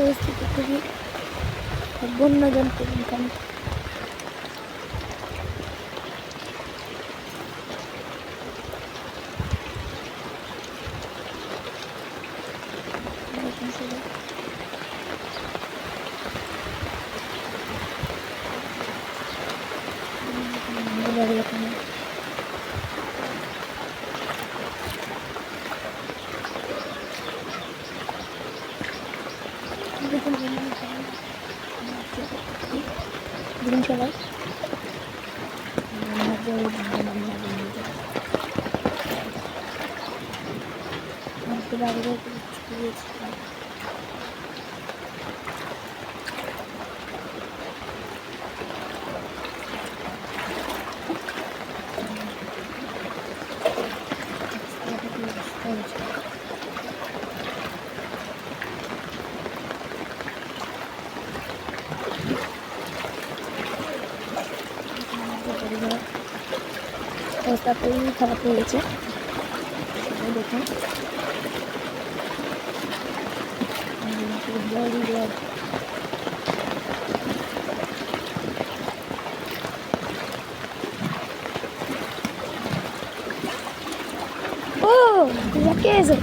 পরিস্থিতি খুবই বন্যজন্তু এখানে। দেখুন সবাই অবস্থা খুবই খারাপ হয়ে গেছে। দেখুন ও কে আছে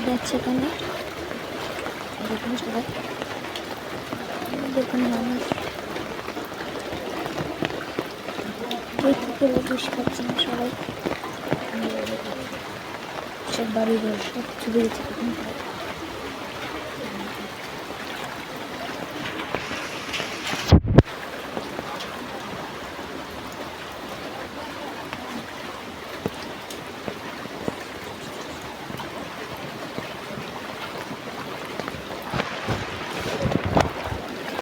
যাচ্ছে এখানে। দেখুন সবাই, দেখুন মানুষ বুঝতে পারছে না সবাই, সব বাড়ি ঘর সব চলে গেছে।